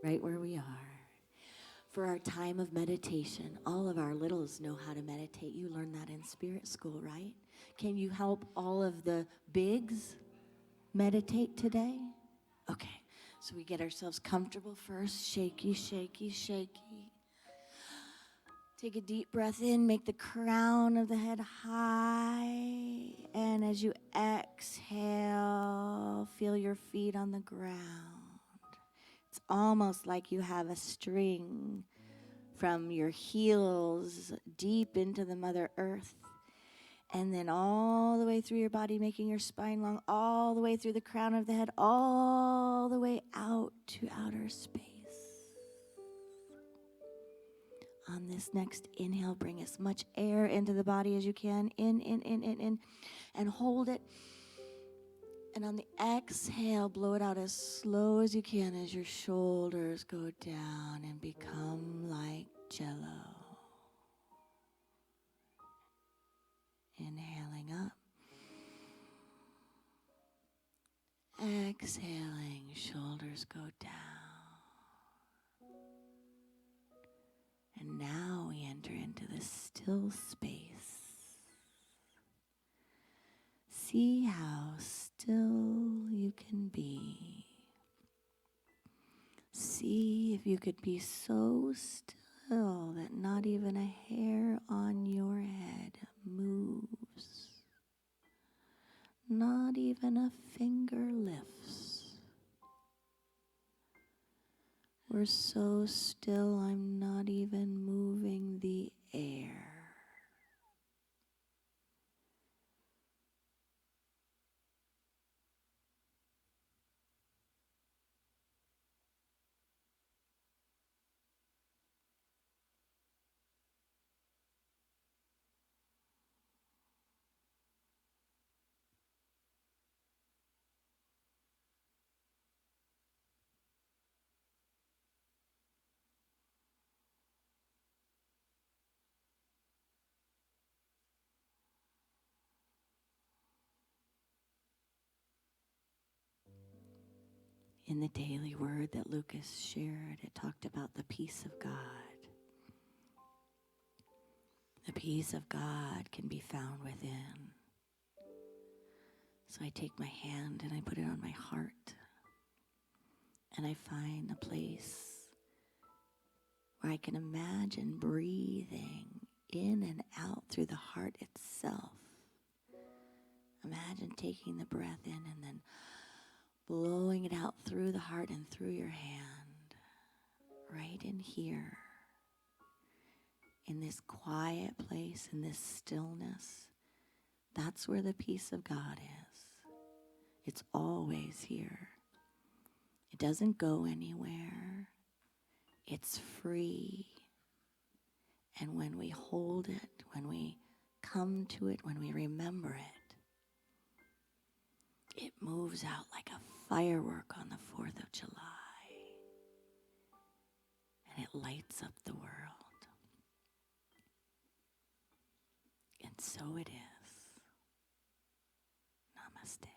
right where we are, for our time of meditation. All of our littles know how to meditate. You learned that in spirit school, right? Can you help all of the bigs meditate today? Okay, so we get ourselves comfortable first. Shaky, shaky, shaky. Take a deep breath in, make the crown of the head high. And as you exhale, feel your feet on the ground. It's almost like you have a string from your heels deep into the Mother Earth. And then all the way through your body, making your spine long, all the way through the crown of the head, all the way out to outer space. On this next inhale, bring as much air into the body as you can. In, and hold it. And on the exhale, blow it out as slow as you can as your shoulders go down and become like jello. Inhaling up. Exhaling, shoulders go down. And now we enter into the still space. See how still you can be. See if you could be so still that not even a hair on your head moves. Not even a finger lifts. We're so still, I'm not even moving the air. In the daily word that Lucas shared, it talked about the peace of God. The peace of God can be found within. So I take my hand and I put it on my heart. And I find a place where I can imagine breathing in and out through the heart itself. Imagine taking the breath in and then blowing it out through the heart and through your hand, right in here, in this quiet place, in this stillness. That's where the peace of God is. It's always here. It doesn't go anywhere. It's free. And when we hold it, when we come to it, when we remember it, it moves out like a firework on the 4th of July. And it lights up the world. And so it is. Namaste.